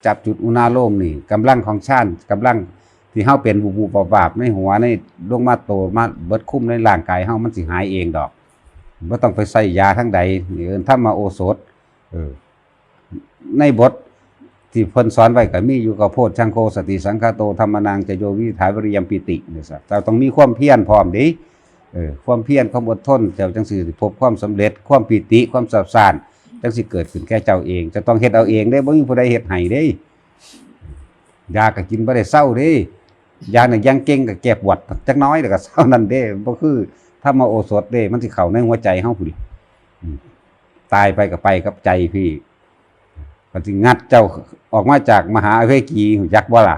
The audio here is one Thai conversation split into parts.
จับจุดอุณาโลมนี่กำลังของชาติกำลังที่เฮาเป็นบูบาบในหัวในลงมาโตมาเบิดคุ้มในร่างกายเฮามันสิหายเองดอกบ่ต้องไปใส่ยาทั้งใดนี่เอิ้นธรรมโอสถในบทที่เพิ่นสอนไว้ก็มีอยู่กับโพชฌังโฆสติสังคโตธรรมนังจะโยวิถาวิริยมปิตินี่ซะเราต้องมีความเพียรพร้อมดิความเพียรความอดทนเจ้าจังสิพบความสำเร็จความปิติความสับซ่านจังสิเกิดขึ้นแก่เจ้าเองจะต้องเฮ็ดเอาเองเด้บ่มีผู้ใดเฮ็ดให้เด้ยาก็กินบ่ได้เศร้าเด้ยาน่ะยังเก่งก็แก้ปวดจักน้อยแล้วก็เศร้านั่นเด้บ่คือธรรมโอสถเด้มันสิเข้าในหัวใจเฮาพุ่นตายไปก็ไปกับใจพี่มันสิงัดเจ้าออกมาจากมหาอเวกีรู้จักบ่ล่ะ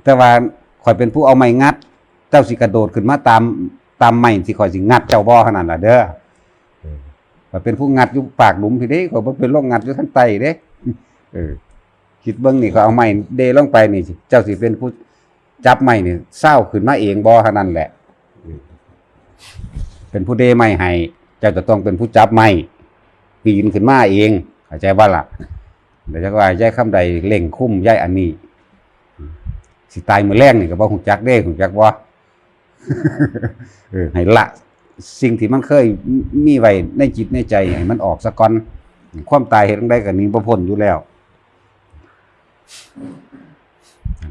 แต่ว่าข่อยเป็นผู้เอาไม้งัดเจ้าสิกระโดดขึ้นมาตามไม้ที่ข่อยสิงัดเจ้าบ่ขนาดน่ะเด้อข่อยเป็นผู้งัดอยู่ปากหลุมพี่เด้ข่อยบ่เป็นโรคงัดอยู่ทางใต้เด้คิดเบิ่งนี่ก็เอาไม้เดลงไปนี่เจ้าสิเป็นผู้จับไม้นี่เศร้าขึ้นมาเองบ่เท่านั้นแหละเป็นผู้เดไม้ให้เจ้าจะต้องเป็นผู้จับไม้ปีนขึ้นมาเองเข้าใจบ่ล่ะเดี๋ยวจักว่าย้ายคำใดเล่งคุ้มย้ายอันนี้สิตายมื้อแรงนี่ก็บ่ฮู้จักเด้ฮู้จักบ่ให้ละสิ่งที่มันเคยมีไว้ในจิตในใจให้มันออกซะก่อนความตายเฮ็ดจังได๋ก็หนีบ่พ้นอยู่แล้ว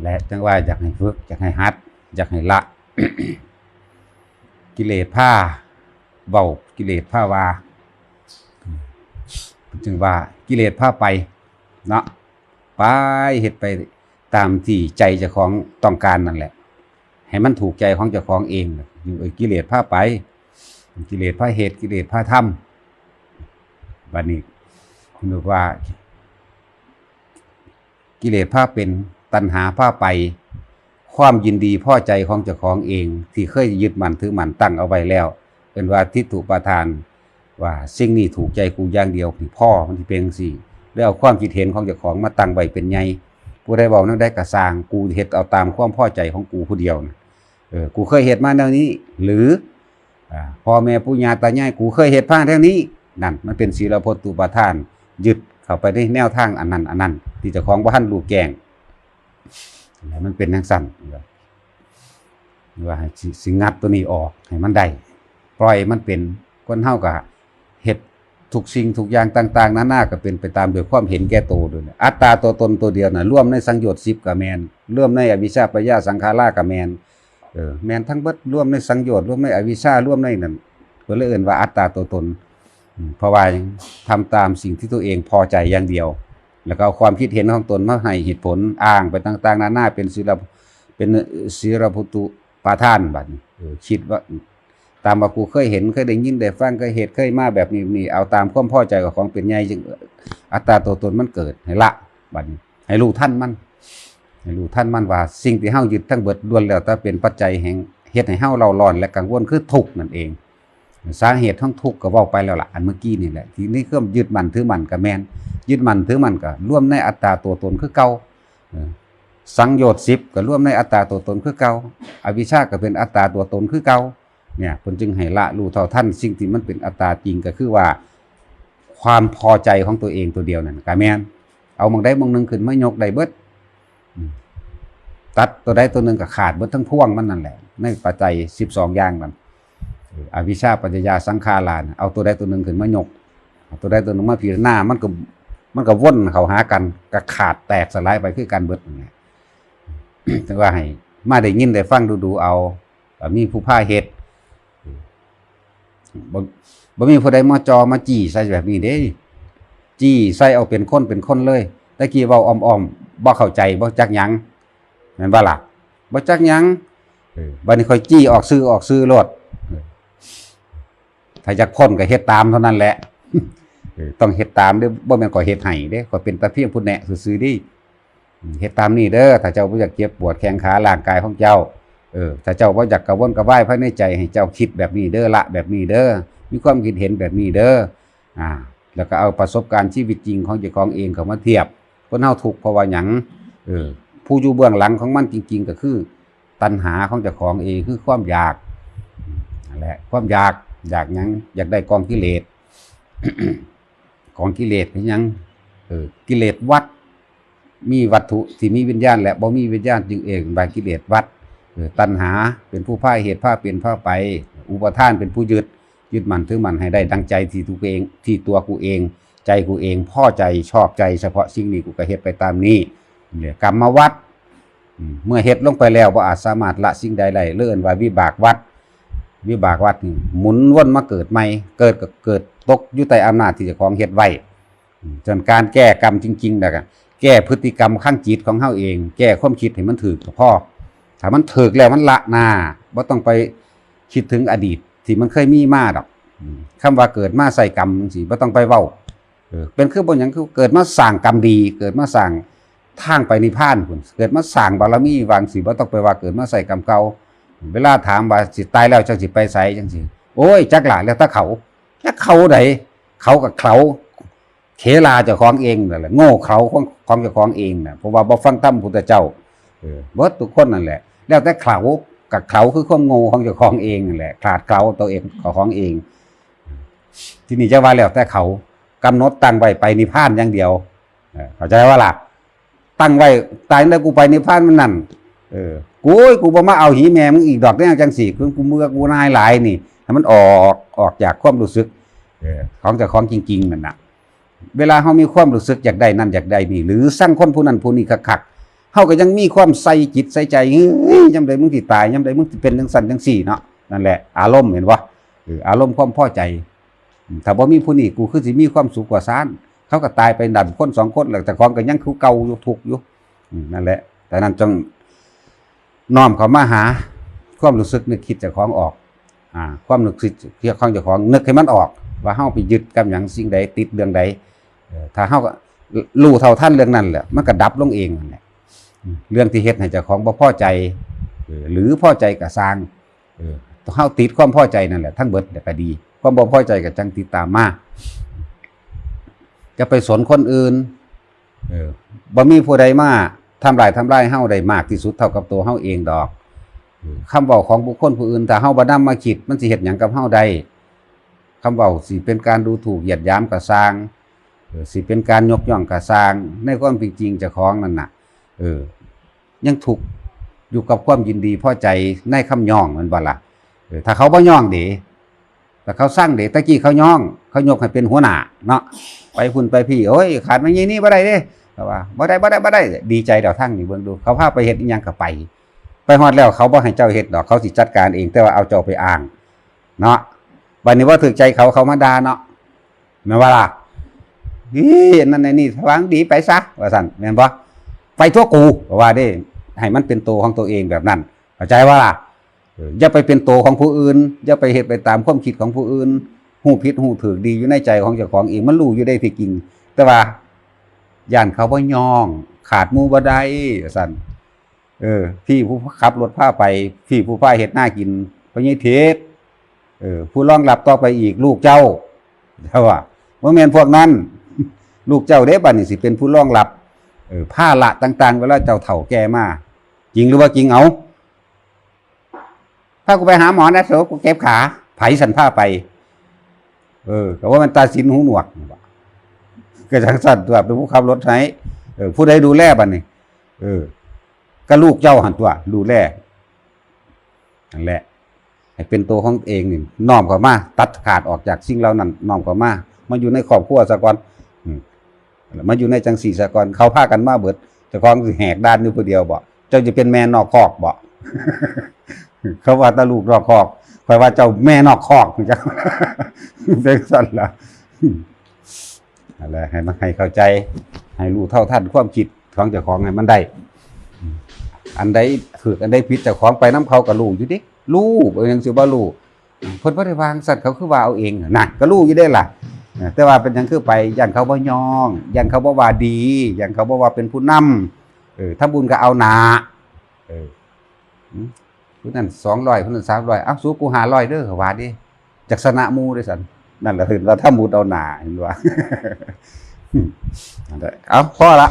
และจังว่าอยากให้ฝึกอยากให้หัดอยากให้ละ กิเลสผ้าเบากิเลสผ้าวาจึงว่ากิเลสผ้าไปเนาะไปเฮ็ดไปตามที่ใจเจ้าของต้องการนั่นแหละให้มันถูกใจของเจ้าของเองอยู่กิเลสผ้าไปกิเลสผ้าเหตุกิเลสผ้าธรรมบัดนี้นึกว่ากิเลสผ้าเป็นตัณหาผ้าไปความยินดีพอใจของเจ้าของเองที่เคยยึดมั่นถือมั่นตั้งเอาไว้แล้วเป็นว่าทิฏฐุปาทานว่าสิ่งนี้ถูกใจกูอย่างเดียวคือพ่อมันที่เป็นจังซี่แล้วเอาความคิดเห็นของเจ้าของมาตั้งไว้เป็นใหญ่ผู้ใดเว้านำได้ก็สร้างกูเฮ็ดเอาตามความพอใจของกูผู้เดียวนะกูเคยเฮ็ดมาแนวนี้หรือพ่อแม่ปู่ย่าตายายกูเคยเฮ็ดมาแนวนี้นั่นมันเป็นศีลพจตุปาทานยึดเข้าไปในแนวทางอันนั้นที่เจ้าของบ่ทันรู้แจ้งมันเป็นจังซั่นว่าให้สิงัดตัวนี้ออกให้มันได้ปล่อยมันเป็นคนเฮาก็เฮ็ดทุกสิ่งทุกอย่างต่างๆนานาก็เป็นไปตามด้วยความเห็นแก่ตัวด้วยอัตตาตัวตนตัวเดียวน่ะร่วมในสังโยชน์10ก็แม่นร่วมในอวิชชาปัญญาสังขาราก็แม่นแม่นทั้งเบิดร่วมในสังโยชน์ร่วมในอวิชชาร่วมในนั่นก็เลยเอิ้นว่าอัตตาตัวตนเพราะว่าทำตามสิ่งที่ตัวเองพอใจอย่างเดียวแล้วก็เอาความคิดเห็นของตนมาให้เหตุผลอ้างไปต่างๆนานาเป็นศีลพุตุปาทานบัดนี้คิดว่าตามว่ากูเคยเห็นเคยได้ยินได้ฟังเคยเฮ็ดเคยมาแบบนี้เอาตามความพอใจของเป็นใหญ่จึงอัตตาตัวตนมันเกิดให้ละบัดนี้ให้รู้ทันมันว่าสิ่งที่เฮายึดทั้งเบิดล้วนแล้วแต่เป็นปัจจัยแห่งเฮ็ดให้เฮาเล่าร้อนและกังวลคือทุกข์นั่นเองสาเหตุของทุกข์ก็เว้าไปแล้วล่ะอันเมื่อกี้นี่แหละทีนี้คือยึดมั่นถือมั่นก็แม่นยึดมั่นถือมั่นก็ร่วมในอัตตาตัวตนคือเก่าสังโยชน์10ก็ร่วมในอัตตาตัวตนคือเก่าอวิชชาก็เป็นอัตตาตัวตนคือเก่าเนี่ยเพิ่นจึงให้ละรู้เท่าทันสิ่งที่มันเป็นอัตตาจริงก็คือว่าความพอใจของตัวเองตัวเดียวนั่นก็แม่นเอาบางใดบางนึงขึ้นมายกได้เบิดตัดตัวใดตัวนึงก็ขาดเบิดทั้งพวงมันนั่นแหละในปัจจัย12อย่างนั่นอวิชชาปัญญาสังขาราเอาตัวใดตัวนึงขึ้นมายกตัวใดตัวนึงมาพิจารณามันก็วนเข้าหากันก็ขาดแตกสลายไปคือกันเบิดนั่นแหละแต่ว่าให้มาได้ยินได้ฟังดูเอามีผู้พาเฮ็ดบ่มีผู้ใดมาจอมาจี้ใส่แบบนี้เด้จี้ใส่เอาเป็นคนเลยตะกี้เว้าอ้อมๆบ่เข้าใจบ่จักหยังแม่นบ่ล่ะบ่จักหยังบัดนี้ค่อยจี้ออกซื้อโลดถ้าจักคนก็เฮ็ดตามเท่านั้นแหละต้องเฮ็ดตามเด้อบ่แม่นก็เฮ็ดให้เด้ก็เป็นแต่เพียงผู้แนะซื่อๆดิเฮ็ดตามนี้เด้อถ้าเจ้าบ่อยากเจ็บปวดแข้งขาร่างกายของเจ้าถ้าเจ้าบ่อยากกระวนกระวายภายในใจให้เจ้าคิดแบบนี้เด้อละแบบนี้เด้อมีความคิดเห็นแบบนี้เด้อแล้วก็เอาประสบการณ์ชีวิตจริงของเจ้าของเองเข้ามาเทียบคนเฮาทุกข์เพราะว่าหยังผู้อยู่เบื้องหลังของมันจริงๆก็คือตัณหาของเจ้าของเองคือความอยากนั่นแหละความอยากหยังอยากได้กองกิเลส ของกิเลสเป็นหยัง กิเลสวัดมีวัตถุที่มีวิญญาณและบ่มีวิญญาณจึงเองบางกิเลสวัดตัณหาเป็นผู้พาเหตุพาเป็นพาไปอุปทานเป็นผู้ยึดมั่นถือมั่นให้ได้ดังใจที่ตัวเองที่ตัวกูเองใจกูเองพอใจชอบใจเฉพาะสิ่งนี้กูก็เฮ็ดไปตามนี้เนี่ยกรรมวัดเมื่อเฮ็ดลงไปแล้วบ่อาจสามารถละสิ่งใดได้เลื่อนว่าวิบากวัดนี่หมุนวนมาเกิดใหม่เกิดตกอยู่ใต้อำนาจที่เจ้าของเฮ็ดไว้จนการแก้กรรมจริงๆแล้วก็แก้พฤติกรรมข้างจิตของเฮาเองแก้ความคิดให้มันถูกก็พอถ้ามันถูกแล้วมันละหน้าบ่ต้องไปคิดถึงอดีตที่มันเคยมีมาดอกคำว่าเกิดมาใส่กรรมจังซี่บ่ต้องไปเว้าเป็นคือบ่หยังคือเกิดมาสร้างกรรมดีเกิดมาสร้างทางไปนิพพานพุ่นเกิดมาสร้างบารมีวางสิบ่ต้องไปว่าเกิดมาใส่กรรมเก่าเวลาถามว่าสิตายแล้วจังสิไปไสจังซี่โอ้ยจักล่ะแล้วถ้าเขาจักเขาใดเขากับเขาเขลาเจ้าของเองนั่นแหละโง่เขาของเจ้าของเองน่ะเพราะว่าบ่ฟังธรรมพุทธเจ้าเบิดทุกคนนั่นแหละแล้วแต่เขากับเขาคือความโง่ของเจ้าของเองนั่นแหละขาดเขาตัวเองของเองที่นี่จะว่าแล้วแต่เขากำหนดตั้งไว้ไปนิพพานอย่างเดียวเข้าใจว่าล่ะตั้งไว้ตายแล้วกูไปนิพพานมันนั่นกูบ่มาเอาหีแม่มึงอีกดอกแนวจังสี่กูเมื่อกูนายหลายนี่ให้มันออกจากความรู้สึกของเจ้าของจริงๆนั่นน่ะเวลาเฮามีความรู้สึกอยากได้นั่นอยากได้นี่หรือสร้างคนผู้นั้นผู้นี้คักๆเฮาก็ยังมีความใส่จิตใส่ใจยามใดมึงสิตายยามใดมึงสิเป็นจังซั่นจังซี่เนาะนั่นแหละอารมณ์เห็นบ่อารมณ์ความพอใจถ้าบ่มีผู้นี้กูคือสิมีความสุขกว่าซ่านเขาก็ตายไปดันคน2คนแล้วแต่ของก็ยังคือเก่าอยู่ทุกข์อยู่นั่นแหละแต่นั้นจงน้อมเข้ามาหาความรู้สึกนึกคิดเจ้าของออกความนึกคิดเกี่ยวข้องเจ้าของนึกให้มันออกว่าเฮาไปยึดกับหยังสิ่งใดติดเรื่องใดถ้าเฮาก็รู้เท่าทันเรื่องนั้นแหละมันก็ดับลงเองนั่นแหละเรื่องที่เฮ็ดให้เจ้าของบ่พอใจหรือพอใจก็สร้างเฮาติดความพอใจนั่นแหละทั้งเบิดก็ดีความบ่พอใจก็จังติดตามมาจะไปสนคนอื่นบ่มีผู้ใดมาทำลายเฮาได้มากที่สุดเท่ากับตัวเฮาเองดอกคำเว้าของบุคคลผู้อื่นถ้าเฮาบ่นำมาคิดมันสิเฮ็ดหยังกับเฮาได้คำเว้าสิเป็นการดูถูกเหยียดหยามก็สร้างสิเป็นการยกย่องก็สร้างในความเป็นจริงเจ้าของนั่นน่ะยังถูกอยู่กับความยินดีพอใจในคำย่องมันบ่ล่ะถ้าเขาบ่ย่องเด้แต่เขาสร้างเด้ตะกี้เขาย่องเขายกให้เป็นหัวหน้าเนาะไปพุ่นไปพี่โอ้ยขาดมาอย่างนี้บ่ได้เด้แต่ว่าบ่ได้ดีใจเดี๋ยวทั้งนี่เบิ่งดูเขาพาไปเฮ็ดอีหยังก็ไปฮอดแล้วเขาบ่ให้เจ้าเฮ็ดดอกเขาสิจัดการเองแต่ว่าเอาเจ้าไปอ้างเนาะบัดนี้ว่าถูกใจเขามาด่าเนาะแม่นบ่ล่ะนั่นนี่วางดีไปซะว่าซั่นแม่นบ่ไปทั่วกูว่าเด้ให้มันเป็นตัวของตัวเองแบบนั้นเข้าใจว่าล่ะอย่าไปเป็นตัวของผู้อื่นอย่าไปเฮ็ดไปตามความคิดของผู้อื่นฮู้ผิดฮู้ถูกดีอยู่ในใจของเจ้าของเองมันรู้อยู่ได้ที่จริงแต่ว่าย่านเขาบ่ย่องขาดหมู่บ่ได้ว่าซั่นพี่ผู้ขับรถพาไปพี่ผู้พาเฮ็ดหน้ากินพ่อใหญ่เทศผู้รองรับต่อไปอีกลูกเจ้าว่าบ่แม่นพวกนั้นลูกเจ้าเด้บัดนี้สิเป็นผู้รองรับภาระต่างๆเวลาเจ้าเฒ่าแก่มาจริงหรือว่าจริงเอาถ้ากูไปหาหมอนะเถอะกูเจ็บขาไผสันพาไปก็ว่ามันตาสินหูหนวกก็จังสั่นตัวเป็นผู้ขับรถให้ผู้ใดดูแลบัดนี้ก็ลูกเจ้าหันตัวดูแลนั่นแหละให้เป็นตัวของเองนี่น้อมเข้ามาตัดขาดออกจากสิ่งเหล่านั้นน้อมเข้ามาอยู่ในครอบครัวซะก่อนมาอยู่ในจังสี่ซะก่อนเขาพากันมาเบิดเจ้าของสิแหกด้านอยู่ผู้เดียวบ่เจ้าจะเป็นแม่นอกคอกบ่เขาว่าตาลูกนอกคอกข่อยว่าเจ้าแม่นอกคอกจังเป็นซั่นล่ะอะไรให้เข้าใจให้รู้เท่าทันความคิดของเจ้าของให้มันได้อันใดถูกอันใดผิดเจ้าของไปนำเขาก็รู้อยู่ดิรู้ยังสิบ่รู้เพิ่นบ่ได้วางสัตว์เขาคือว่าเอาเองนั่นก็รู้อยู่ได้ล่ะแต่ว่าเป็นหยังคือไปย่านเขาบ่ยองย่านเขาบ่ว่าดีย่านเขาบ่ว่าเป็นผู้นำถ้าบุญก็เอาหน้าผู้นั้น200ผู้นั้น300เอ้าสู้กู500เด้อว่าดิจักสนะหมู่ด้วยซั่นนั่นล่ะคือว่าถ้าบุญเอาหน้าเห็นบ่นั่นแหละเอาพอละ